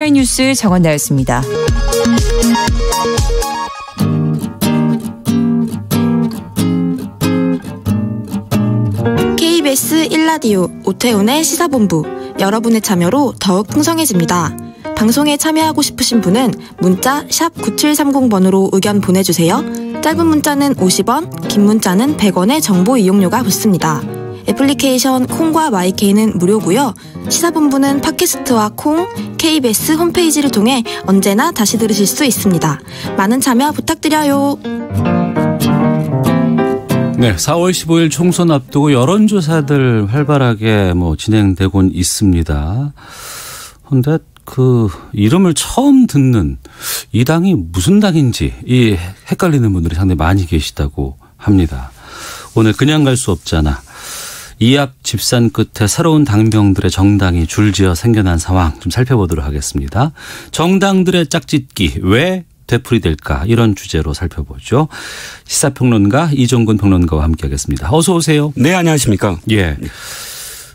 뉴스 정원나였습니다. KBS 1라디오 오태훈의 시사본부, 여러분의 참여로 더욱 풍성해집니다. 방송에 참여하고 싶으신 분은 문자 샵 9730번으로 의견 보내주세요. 짧은 문자는 50원, 긴 문자는 100원의 정보 이용료가 붙습니다. 애플리케이션 콩과 마이케이는 무료고요. 시사본부는 팟캐스트와 콩, KBS 홈페이지를 통해 언제나 다시 들으실 수 있습니다. 많은 참여 부탁드려요. 네, 4월 15일 총선 앞두고 여론조사들 활발하게 진행되곤 있습니다. 그런데 그 이름을 처음 듣는 이 당이 무슨 당인지 헷갈리는 분들이 상당히 많이 계시다고 합니다. 오늘 그냥 갈 수 없잖아. 이합 집산 끝에 새로운 당명들의 정당이 줄지어 생겨난 상황 좀 살펴보도록 하겠습니다. 정당들의 짝짓기 왜 되풀이될까, 이런 주제로 살펴보죠. 시사평론가 이종근 평론가와 함께하겠습니다. 어서 오세요. 네, 안녕하십니까. 예.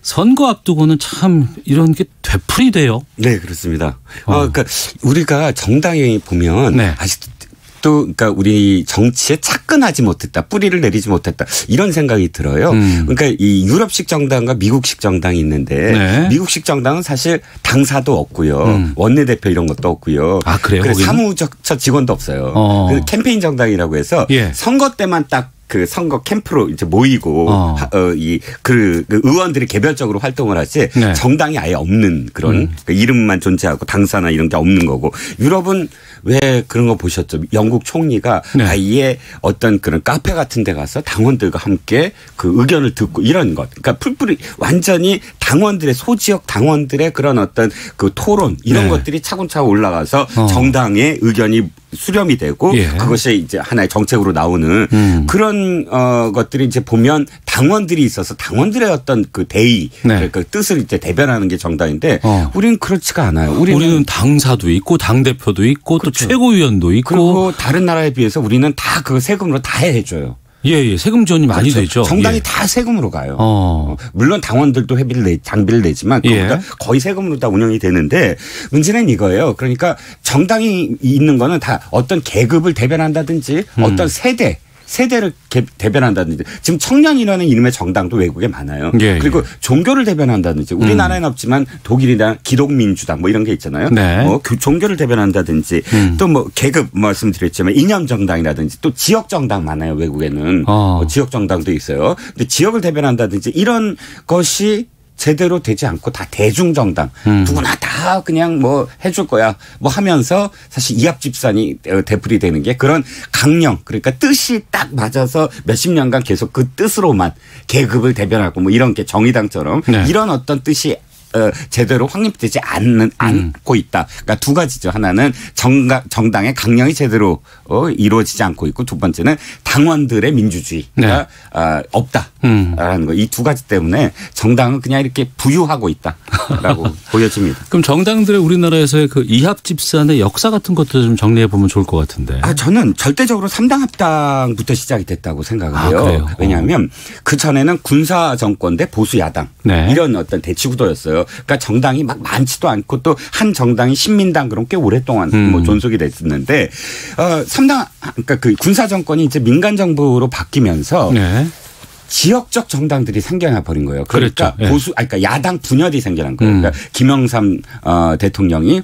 선거 앞두고는 참 이런 게 되풀이돼요. 네, 그렇습니다. 그러니까 우리가 정당에 보면 네. 아직도 그러니까 우리 정치에 착근하지 못했다, 뿌리를 내리지 못했다, 이런 생각이 들어요. 그러니까 이 유럽식 정당과 미국식 정당이 있는데 네. 미국식 정당은 사실 당사도 없고요, 원내대표 이런 것도 없고요. 아, 그래요? 그래서 사무처 직원도 없어요. 그래서 캠페인 정당이라고 해서 선거 때만 딱 그 선거 캠프로 이제 모이고 그 의원들이 개별적으로 활동을 하지 네. 정당이 아예 없는 그런 그 이름만 존재하고 당사나 이런 게 없는 거고. 유럽은 왜 그런 거 보셨죠? 영국 총리가 네. 아예 어떤 그런 카페 같은 데 가서 당원들과 함께 그 의견을 듣고 이런 것. 그러니까 풀뿌리 완전히 당원들의 소지역 당원들의 그런 어떤 그 토론 이런 네. 것들이 차근차근 올라가서 정당의 의견이 수렴이 되고 그것이 이제 하나의 정책으로 나오는 그런 것들이 이제 보면 당원들이 있어서 당원들의 어떤 그 대의, 그러니까 뜻을 이제 대변하는 게 정당인데 우리는 그렇지가 않아요. 우리는 당사도 있고 당대표도 있고 그렇죠. 또 최고위원도 있고. 그리고 다른 나라에 비해서 우리는 다 그 세금으로 다 해줘요. 예, 세금 지원이 많이 되죠. 정당이 다 세금으로 가요. 물론 당원들도 장비를 내지만 그보다 거의 세금으로 다 운영이 되는데 문제는 이거예요. 그러니까 정당이 있는 거는 다 어떤 계급을 대변한다든지 어떤 세대를 대변한다든지, 지금 청년이라는 이름의 정당도 외국에 많아요. 그리고 종교를 대변한다든지, 우리나라에는 없지만 독일이나 기독민주당 이런 게 있잖아요. 네. 종교를 대변한다든지 또 계급 말씀드렸지만 이념 정당이라든지 또 지역 정당 많아요. 외국에는 지역 정당도 있어요. 근데 지역을 대변한다든지 이런 것이 제대로 되지 않고 다 대중정당 누구나 다 그냥 해줄 거야 하면서 사실 이합집산이 되풀이되는 게 그런 강령, 그러니까 뜻이 딱 맞아서 몇십 년간 계속 그 뜻으로만 계급을 대변하고 이런 게 정의당처럼 이런 어떤 뜻이 제대로 확립되지 않고 있다. 그러니까 두 가지죠. 하나는 정당의 강령이 제대로 이루어지지 않고 있고, 두 번째는 당원들의 민주주의가 없다라는 거. 이 두 가지 때문에 정당은 그냥 이렇게 부유하고 있다라고 보여집니다. 그럼 정당들의 우리나라에서의 그 이합 집산의 역사 같은 것도 좀 정리해 보면 좋을 것 같은데. 저는 절대적으로 3당 합당부터 시작이 됐다고 생각을 해요. 그래요? 왜냐하면 그 전에는 군사 정권 대 보수 야당 이런 어떤 대치구도였어요. 그러니까 정당이 막 많지도 않고 또 한 정당이 신민당, 그런 꽤 오랫동안 존속이 됐었는데 3당, 그러니까 그 군사 정권이 이제 민간 정부로 바뀌면서 지역적 정당들이 생겨나 버린 거예요. 그러니까 그렇죠. 그러니까 야당 분열이 생겨난 거예요. 그러니까 김영삼 대통령이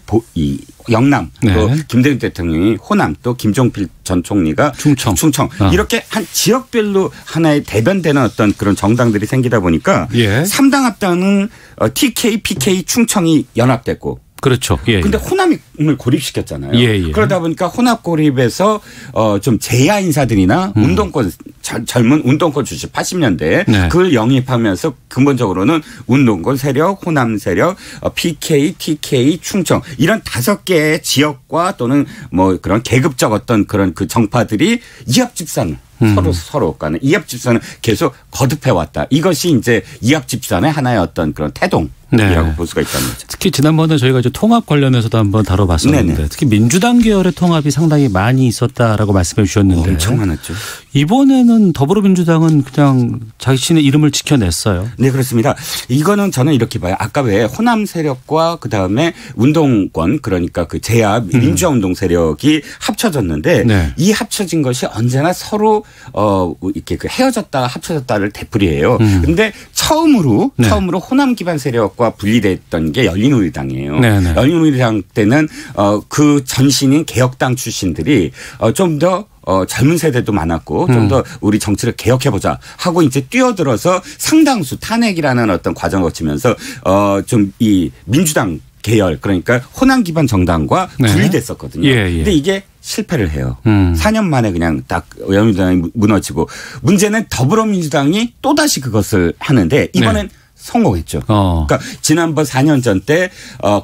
영남, 또 김대중 대통령이 호남, 또 김종필 전 총리가 충청. 이렇게 한 지역별로 하나의 대변되는 어떤 그런 정당들이 생기다 보니까 3당 합당은 TK, PK, 충청이 연합됐고. 그렇죠. 근데 호남을 고립시켰잖아요. 그러다 보니까 호남 고립에서 좀 재야 인사들이나 운동권, 젊은 운동권 출신 80년대에 그걸 영입하면서 근본적으로는 운동권 세력, 호남 세력, PK, TK, 충청 이런 5개의 지역과 또는 그런 계급적 어떤 그런 그 정파들이 이합집산을 서로 간에 이합 집산은 계속 거듭해 왔다. 이것이 이제 이합 집산의 하나의 어떤 그런 태동. 이라고 볼 수가 있다는 거죠. 특히 지난번에 저희가 이제 통합 관련해서도 한번 다뤄봤었는데 네네. 특히 민주당 계열의 통합이 상당히 많이 있었다라고 말씀해 주셨는데 엄청 많았죠. 이번에는 더불어민주당은 그냥 자신의 이름을 지켜냈어요. 네, 그렇습니다. 이거는 저는 이렇게 봐요. 아까 왜 호남 세력과 그다음에 운동권 그러니까 그 제야 민주화 운동 세력이 합쳐졌는데 네. 이 합쳐진 것이 언제나 서로 이렇게 그 헤어졌다가 합쳐졌다를 되풀이해요. 그런데 처음으로 호남 기반 세력 과 분리됐던 게 열린우리당이에요. 네네. 열린우리당 때는 그 전신인 개혁당 출신들이 좀 더 젊은 세대도 많았고 좀 더 우리 정치를 개혁해보자 하고 이제 뛰어들어서 상당수 탄핵이라는 어떤 과정을 거치면서 좀 이 민주당 계열 그러니까 호남 기반 정당과 분리됐었거든요. 그런데 이게 실패를 해요. 4년 만에 그냥 딱 열린우리당이 무너지고 문제는 더불어민주당이 또다시 그것을 하는데 이번엔 성공했죠. 그러니까 지난번 4년 전 때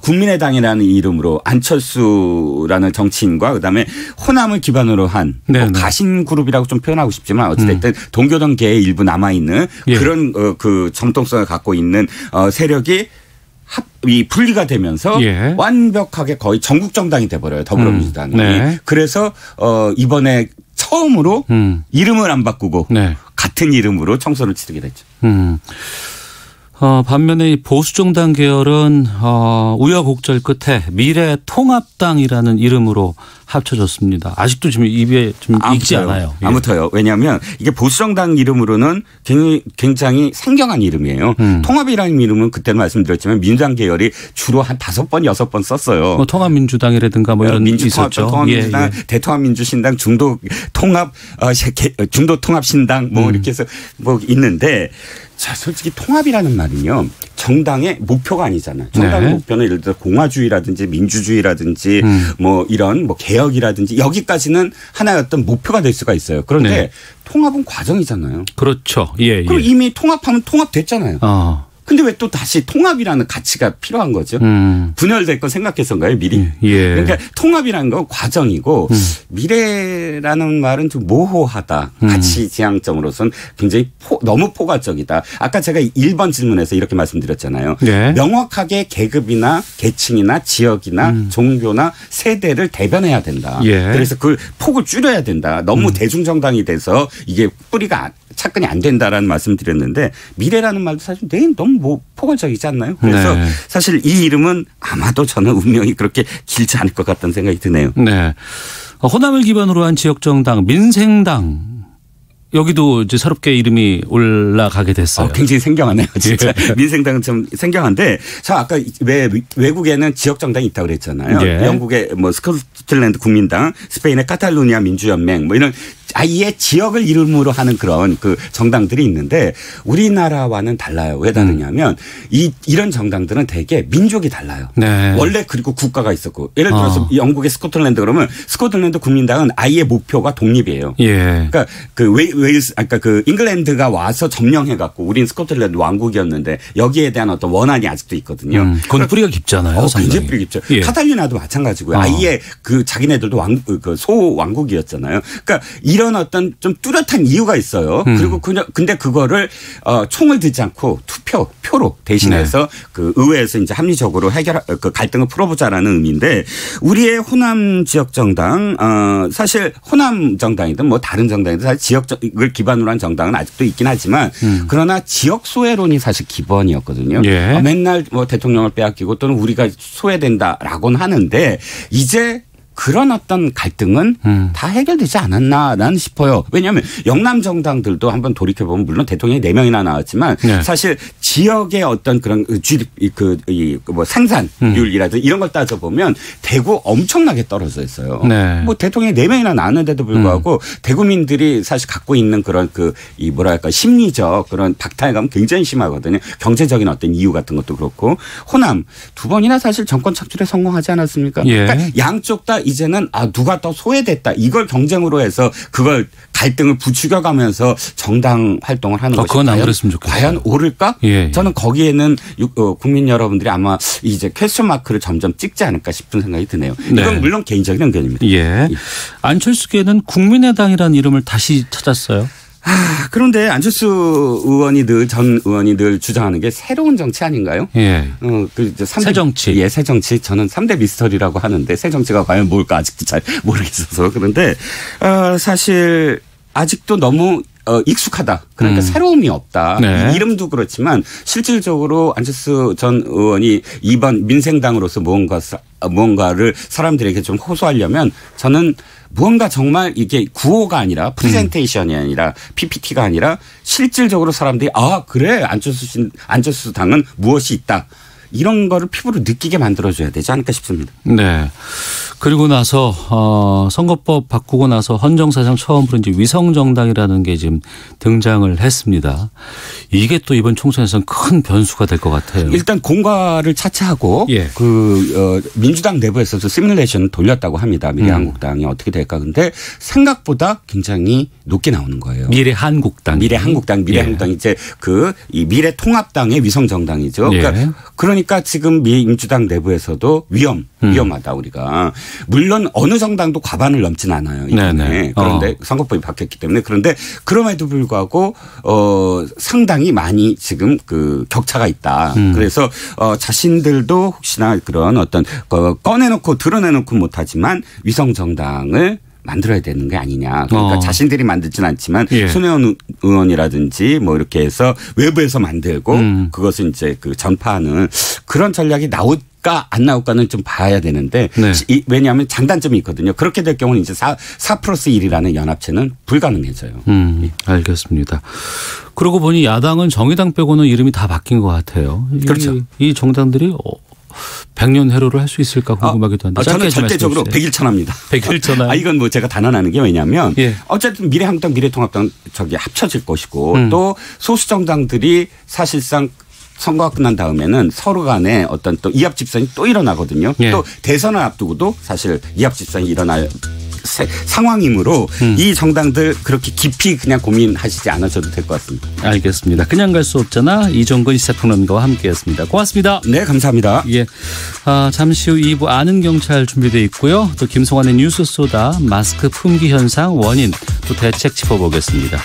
국민의당이라는 이름으로 안철수라는 정치인과 그다음에 호남을 기반으로 한 뭐 가신그룹이라고 좀 표현하고 싶지만 어찌됐든 동교동계의 일부 남아있는 그런 그 정통성을 갖고 있는 세력이 이 분리가 되면서 완벽하게 거의 전국 정당이 돼버려요. 더불어민주당이. 그래서 이번에 처음으로 이름을 안 바꾸고 같은 이름으로 총선을 치르게 됐죠. 반면에 이 보수정당 계열은 우여곡절 끝에 미래통합당이라는 이름으로 합쳐졌습니다. 아직도 지금 입에 좀 익지 않아요. 아무튼 왜냐하면 이게 보수정당 이름으로는 굉장히 생경한 이름이에요. 통합이라는 이름은 그때 말씀드렸지만 민주당 계열이 주로 한 5번 6번 썼어요. 뭐 통합민주당이라든가 뭐 이런 있었죠. 통합민주당, 대통합민주신당, 중도통합신당 뭐 이렇게 해서 뭐 있는데 자, 솔직히 통합이라는 말은요. 정당의 목표가 아니잖아요. 정당의 목표는 예를 들어 공화주의라든지 민주주의라든지 뭐 이런 뭐 개혁이라든지 여기까지는 하나의 어떤 목표가 될 수가 있어요. 그런데 통합은 과정이잖아요. 그렇죠. 그리고 이미 통합하면 통합됐잖아요. 근데 왜 또 다시 통합이라는 가치가 필요한 거죠? 분열될 거 생각해서인가요, 미리? 그러니까 통합이라는 건 과정이고 미래라는 말은 좀 모호하다. 가치 지향점으로서는 굉장히 너무 포괄적이다. 아까 제가 1번 질문에서 이렇게 말씀드렸잖아요. 명확하게 계급이나 계층이나 지역이나 종교나 세대를 대변해야 된다. 그래서 그 폭을 줄여야 된다. 너무 대중정당이 돼서 이게 뿌리가 착근이 안 된다라는 말씀을 드렸는데 미래라는 말도 사실 너무 포괄적이지 않나요? 그래서 사실 이 이름은 아마도 저는 운명이 그렇게 길지 않을 것 같다는 생각이 드네요. 네. 호남을 기반으로 한 지역정당 민생당. 여기도 이제 새롭게 이름이 올라가게 됐어요. 굉장히 생경하네요. 진짜. 민생당은 좀 생경한데 자 아까 외국에는 지역정당이 있다고 그랬잖아요. 영국의 뭐 스코틀랜드 국민당, 스페인의 카탈루니아 민주연맹 뭐 이런 아예 지역을 이름으로 하는 그런 그 정당들이 있는데 우리나라와는 달라요. 왜 다르냐면 이런 정당들은 되게 민족이 달라요. 원래 그리고 국가가 있었고 예를 들어서 영국의 스코틀랜드 그러면 스코틀랜드 국민당은 아예 목표가 독립이에요. 그러니까 아까 그 잉글랜드가 와서 점령해 갖고 우린 스코틀랜드 왕국이었는데 여기에 대한 어떤 원한이 아직도 있거든요. 그건 뿌리가 깊잖아요. 굉장히 뿌리 깊죠. 카탈루냐도 마찬가지고요. 아예 그 자기네들도 그 소왕국이었잖아요. 그러니까 이런 어떤 좀 뚜렷한 이유가 있어요. 그리고 근데 그거를 총을 들지 않고 표로 대신해서 그 의회에서 이제 합리적으로 그 갈등을 풀어보자라는 의미인데 우리의 호남 지역 정당 사실 호남 정당이든 뭐 다른 정당이든 사실 지역을 기반으로 한 정당은 아직도 있긴 하지만 그러나 지역 소외론이 사실 기본이었거든요. 맨날 뭐 대통령을 빼앗기고 또는 우리가 소외된다라고는 하는데 이제 그런 어떤 갈등은 다 해결되지 않았나 나는 싶어요. 왜냐하면 영남 정당들도 한번 돌이켜보면 물론 대통령이 4명이나 나왔지만 사실 지역의 어떤 그런 뭐 생산율이라든지 이런 걸 따져보면 대구 엄청나게 떨어져 있어요. 뭐 대통령이 4명이나 나왔는데도 불구하고 대구민들이 사실 갖고 있는 그런 이 뭐랄까 심리적 그런 박탈감 굉장히 심하거든요. 경제적인 어떤 이유 같은 것도 그렇고 호남 2번이나 사실 정권 착출에 성공하지 않았습니까? 그러니까 양쪽 다 이제는 누가 더 소외됐다. 이걸 경쟁으로 해서 그걸 갈등을 부추겨가면서 정당 활동을 하는 것이 그건 안 그랬으면 좋겠어요. 과연 옳을까? 예. 저는 거기에는 국민 여러분들이 아마 이제 퀘스천 마크를 점점 찍지 않을까 싶은 생각이 드네요. 네. 이건 물론 개인적인 의견입니다. 예. 안철수계는 국민의당이라는 이름을 다시 찾았어요. 그런데 안철수 의원이 전 의원이 늘 주장하는 게 새로운 정치 아닌가요? 예. 새 정치. 예, 새 정치. 저는 3대 미스터리라고 하는데 새 정치가 과연 뭘까 아직도 잘 모르겠어서. 그런데 사실 아직도 너무 익숙하다. 그러니까 새로움이 없다. 네. 이름도 그렇지만 실질적으로 안철수 전 의원이 이번 민생당으로서 무언가를 사람들에게 좀 호소하려면 저는 무언가 정말 이게 구호가 아니라 프레젠테이션이 아니라 PPT가 아니라 실질적으로 사람들이 그래 안철수 당은 무엇이 있다. 이런 거를 피부로 느끼게 만들어줘야 되지 않을까 싶습니다. 네. 그리고 나서 선거법 바꾸고 나서 헌정사상 처음으로 이제 위성정당이라는 게 지금 등장을 했습니다. 이게 또 이번 총선에서는 큰 변수가 될 것 같아요. 일단 공과를 차치하고 예. 민주당 내부에서도 시뮬레이션을 돌렸다고 합니다. 미래한국당이 어떻게 될까. 근데 생각보다 굉장히 높게 나오는 거예요. 미래한국당. 미래한국당 예. 이제 이 미래통합당의 위성정당이죠. 예. 그러니까 지금 민주당 내부에서도 위험하다 우리가. 물론 어느 정당도 과반을 넘진 않아요. 이번에. 그런데 선거법이 바뀌었기 때문에. 그런데 그럼에도 불구하고 상당히 많이 지금 격차가 있다. 그래서 자신들도 혹시나 그런 어떤 꺼내놓고 드러내놓고 못하지만 위성정당을 만들어야 되는 게 아니냐. 그러니까 자신들이 만들진 않지만 예. 손혜원 의원이라든지 뭐 이렇게 해서 외부에서 만들고 그것을 이제 전파하는 그런 전략이 나올까 안 나올까는 좀 봐야 되는데 네. 왜냐하면 장단점이 있거든요. 그렇게 될 경우는 이제 4+1이라는 연합체는 불가능해져요. 알겠습니다. 그러고 보니 야당은 정의당 빼고는 이름이 다 바뀐 것 같아요. 그렇죠. 이 정당들이 100년 해로를 할 수 있을까 궁금하기도 한데. 저는 절대적으로 100일천하입니다. 100일천하. 이건 뭐 제가 단언하는 게 왜냐하면 예. 어쨌든 미래한국당 미래통합당 합쳐질 것이고 또 소수 정당들이 사실상 선거가 끝난 다음에는 서로 간에 어떤 또 이합 집산이 또 일어나거든요. 예. 또 대선을 앞두고도 사실 이합 집산이 일어날 상황이므로 이 정당들 그렇게 깊이 그냥 고민하시지 않으셔도 될 것 같습니다. 알겠습니다. 그냥 갈 수 없잖아. 이종근 시사평론가와 함께했습니다. 고맙습니다. 네, 감사합니다. 예, 잠시 후 2부 아는 경찰 준비되어 있고요. 또 김성환의 뉴스 소다 마스크 품귀 현상 원인 또 대책 짚어보겠습니다.